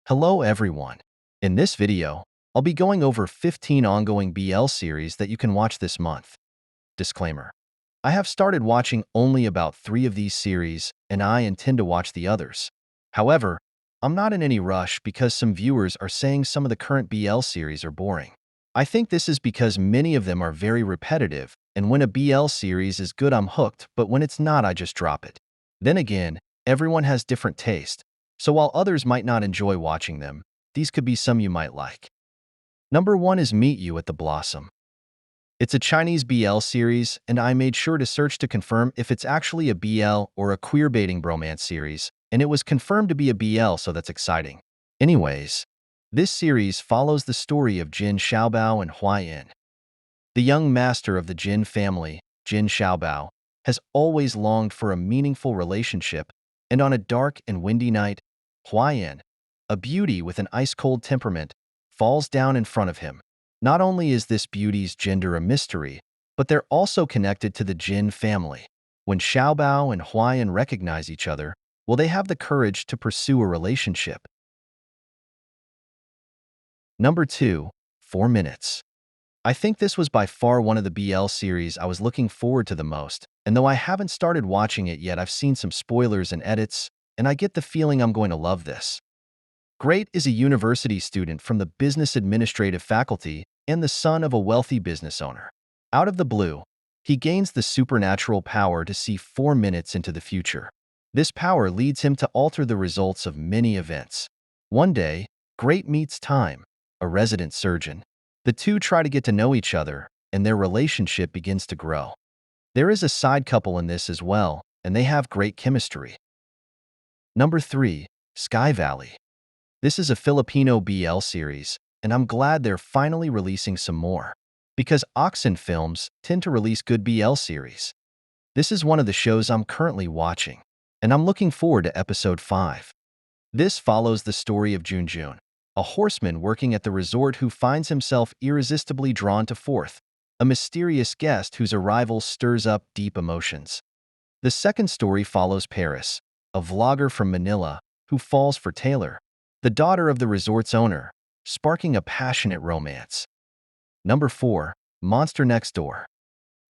Hello everyone. In this video, I'll be going over 15 ongoing BL series that you can watch this month. Disclaimer. I have started watching only about 3 of these series, and I intend to watch the others. However, I'm not in any rush because some viewers are saying some of the current BL series are boring. I think this is because many of them are very repetitive, and when a BL series is good I'm hooked, but when it's not I just drop it. Then again, everyone has different taste, so while others might not enjoy watching them, these could be some you might like. Number 1 is Meet You at the Blossom. It's a Chinese BL series, and I made sure to search to confirm if it's actually a BL or a queer-baiting bromance series, and it was confirmed to be a BL, so that's exciting. Anyways, this series follows the story of Jin Xiaobao and Hua Yin. The young master of the Jin family, Jin Xiaobao, has always longed for a meaningful relationship, and on a dark and windy night, Hua Yin, a beauty with an ice-cold temperament, falls down in front of him. Not only is this beauty's gender a mystery, but they're also connected to the Jin family. When Xiaobao and Hua Yin recognize each other, will they have the courage to pursue a relationship? Number 2, 4 Minutes. I think this was by far one of the BL series I was looking forward to the most, and though I haven't started watching it yet, I've seen some spoilers and edits, and I get the feeling I'm going to love this. Great is a university student from the business administrative faculty and the son of a wealthy business owner. Out of the blue, he gains the supernatural power to see 4 minutes into the future. This power leads him to alter the results of many events. One day, Great meets Time, a resident surgeon. The two try to get to know each other, and their relationship begins to grow. There is a side couple in this as well, and they have great chemistry. Number 3, Sky Valley. This is a Filipino BL series, and I'm glad they're finally releasing some more, because Oxen Films tend to release good BL series. This is one of the shows I'm currently watching, and I'm looking forward to episode 5. This follows the story of Junjun, a horseman working at the resort who finds himself irresistibly drawn to Fourth, a mysterious guest whose arrival stirs up deep emotions. The second story follows Paris, a vlogger from Manila who falls for Taylor, the daughter of the resort's owner, sparking a passionate romance. Number 4, Monster Next Door.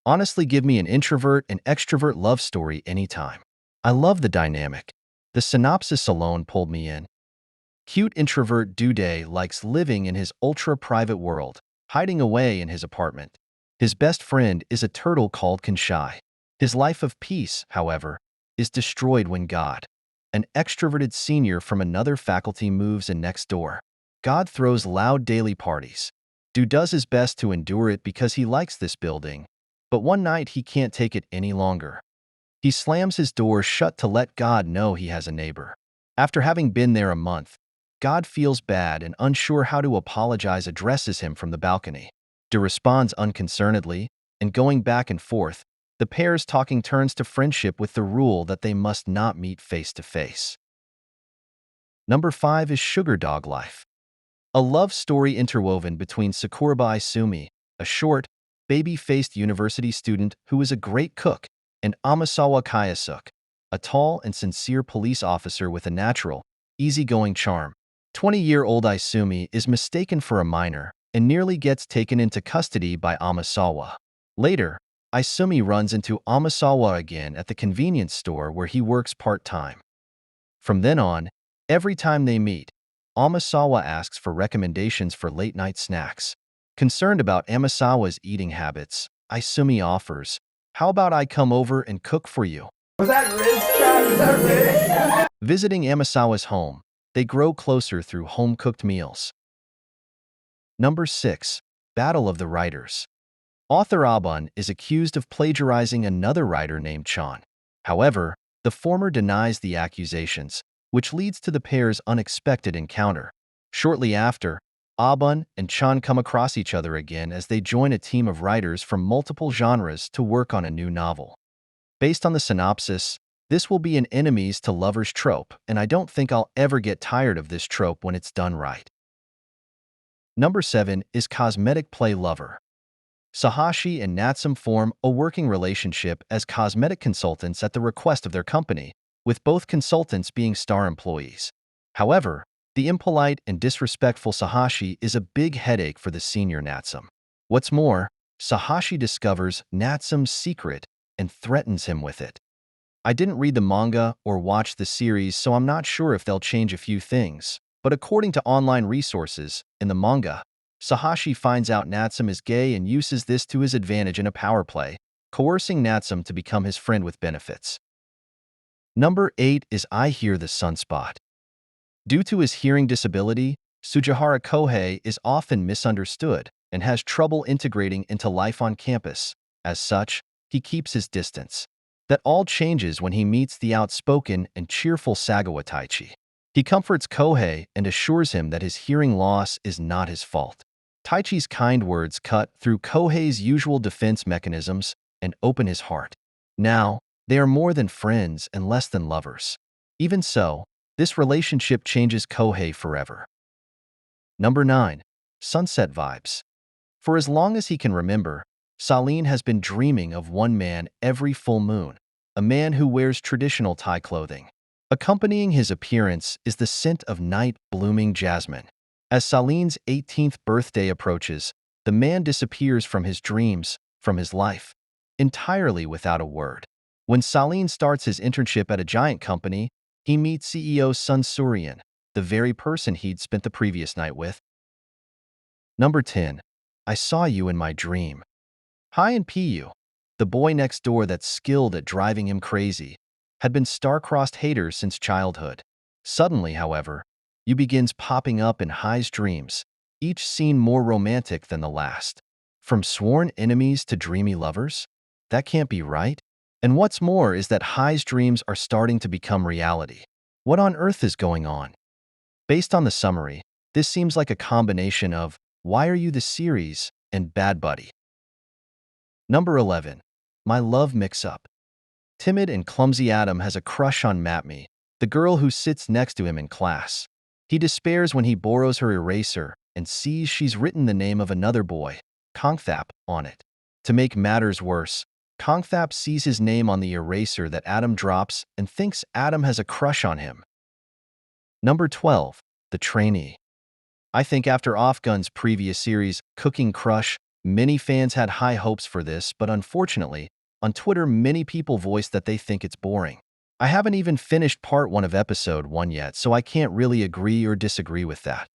Honestly, give me an introvert and extrovert love story anytime. I love the dynamic. The synopsis alone pulled me in. Cute introvert Duday likes living in his ultra-private world, hiding away in his apartment. His best friend is a turtle called Kanshai. His life of peace, however, is destroyed when God, an extroverted senior from another faculty, moves in next door. God throws loud daily parties. Du does his best to endure it because he likes this building, but one night he can't take it any longer. He slams his door shut to let God know he has a neighbor. After having been there a month, God feels bad and unsure how to apologize, addresses him from the balcony. Du responds unconcernedly, and going back and forth, the pair's talking turns to friendship with the rule that they must not meet face to face. Number 5 is Sugar Dog Life. A love story interwoven between Sakuraba Isumi, a short, baby-faced university student who is a great cook, and Amasawa Kayasuk, a tall and sincere police officer with a natural, easygoing charm. 20-year-old Isumi is mistaken for a minor and nearly gets taken into custody by Amasawa. Later, Isumi runs into Amasawa again at the convenience store where he works part-time. From then on, every time they meet, Amasawa asks for recommendations for late-night snacks. Concerned about Amasawa's eating habits, Isumi offers, "How about I come over and cook for you?" Was that Riz chat? Is that Riz? Visiting Amasawa's home, they grow closer through home-cooked meals. Number 6, Battle of the Writers. Author Abun is accused of plagiarizing another writer named Chan. However, the former denies the accusations, which leads to the pair's unexpected encounter. Shortly after, Abun and Chan come across each other again as they join a team of writers from multiple genres to work on a new novel. Based on the synopsis, this will be an enemies to lovers trope, and I don't think I'll ever get tired of this trope when it's done right. Number 7 is Cosmetic Play Lover. Sahashi and Natsum form a working relationship as cosmetic consultants at the request of their company, with both consultants being star employees. However, The impolite and disrespectful Sahashi is a big headache for the senior Natsum. What's more, Sahashi discovers Natsum's secret and threatens him with it. I didn't read the manga or watch the series, so I'm not sure if they'll change a few things. But according to online resources, in the manga, Sahashi finds out Natsum is gay and uses this to his advantage in a power play, coercing Natsum to become his friend with benefits. Number 8 is I Hear the Sunspot. Due to his hearing disability, Sugihara Kohei is often misunderstood and has trouble integrating into life on campus. As such, he keeps his distance. That all changes when he meets the outspoken and cheerful Sagawa Taichi. He comforts Kohei and assures him that his hearing loss is not his fault. Taichi's kind words cut through Kohei's usual defense mechanisms and open his heart. Now, they are more than friends and less than lovers. Even so, this relationship changes Kohei forever. Number 9. Sunset Vibes. For as long as he can remember, Saleen has been dreaming of one man every full moon, a man who wears traditional Thai clothing. Accompanying his appearance is the scent of night-blooming jasmine. As Saleen's 18th birthday approaches, the man disappears from his dreams, from his life, entirely without a word. When Saleen starts his internship at a giant company, he meets CEO Sun Suryan, the very person he'd spent the previous night with. Number 10. I Saw You in My Dream. Hye-in Pu, the boy next door that's skilled at driving him crazy, had been star-crossed haters since childhood. Suddenly, however, Yu begins popping up in Hye's dreams, each scene more romantic than the last. From sworn enemies to dreamy lovers? That can't be right. And what's more is that Hye's dreams are starting to become reality. What on earth is going on? Based on the summary, this seems like a combination of Why Are You the Series and Bad Buddy. Number 11. My Love Mix-Up. Timid and clumsy Adam has a crush on Matmi, the girl who sits next to him in class. He despairs when he borrows her eraser and sees she's written the name of another boy, Kongthap, on it. To make matters worse, Kongthap sees his name on the eraser that Adam drops and thinks Adam has a crush on him. Number 12. The Trainee. I think after Off-Gun's previous series, Cooking Crush, many fans had high hopes for this, but unfortunately, on Twitter many people voiced that they think it's boring. I haven't even finished part 1 of episode 1 yet, so I can't really agree or disagree with that.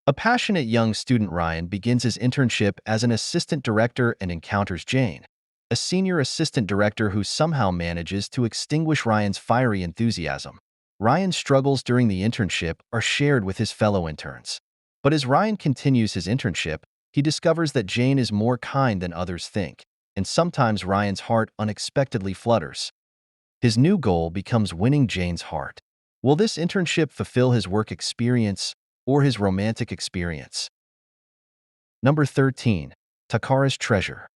A passionate young student Ryan begins his internship as an assistant director and encounters Jane, a senior assistant director who somehow manages to extinguish Ryan's fiery enthusiasm. Ryan's struggles during the internship are shared with his fellow interns. But as Ryan continues his internship, he discovers that Jane is more kind than others think, and sometimes Ryan's heart unexpectedly flutters. His new goal becomes winning Jane's heart. Will this internship fulfill his work experience or his romantic experience? Number 13. Takaras Treasure.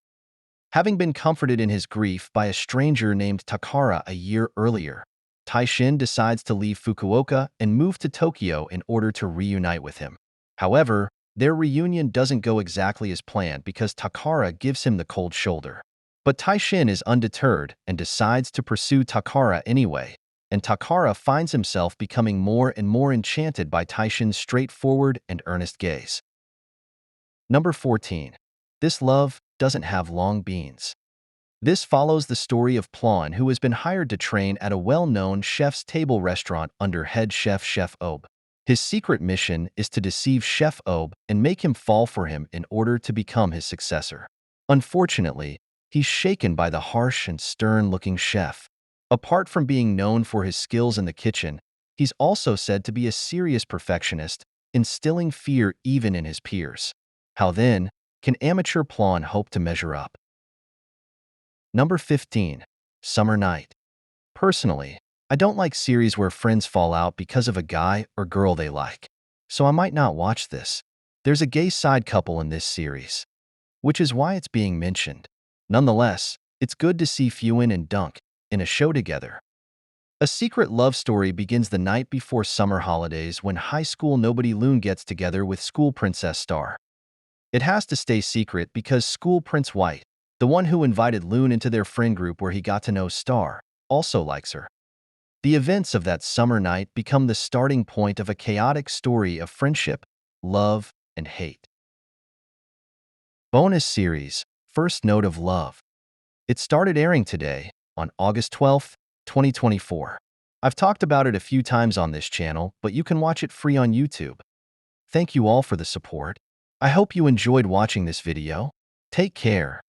Having been comforted in his grief by a stranger named Takara a year earlier, Taishin decides to leave Fukuoka and move to Tokyo in order to reunite with him. However, their reunion doesn't go exactly as planned because Takara gives him the cold shoulder. But Taishin is undeterred and decides to pursue Takara anyway, and Takara finds himself becoming more and more enchanted by Taishin's straightforward and earnest gaze. Number 14. This Love Doesn't Have Long Beans. This follows the story of Plawn, who has been hired to train at a well-known chef's table restaurant under head chef Chef Obe. His secret mission is to deceive Chef Obe and make him fall for him in order to become his successor. Unfortunately, he's shaken by the harsh and stern-looking chef. Apart from being known for his skills in the kitchen, he's also said to be a serious perfectionist, instilling fear even in his peers. How then can amateur Plawn hope to measure up? Number 15. Summer Night. Personally, I don't like series where friends fall out because of a guy or girl they like, so I might not watch this. There's a gay side couple in this series, which is why it's being mentioned. Nonetheless, it's good to see Fuin and Dunk in a show together. A secret love story begins the night before summer holidays when high school nobody Loon gets together with school princess Star. It has to stay secret because school Prince White, the one who invited Loon into their friend group where he got to know Star, also likes her. The events of that summer night become the starting point of a chaotic story of friendship, love, and hate. Bonus series, First Note of Love. It started airing today, on August 12th, 2024. I've talked about it a few times on this channel, but you can watch it free on YouTube. Thank you all for the support. I hope you enjoyed watching this video. Take care.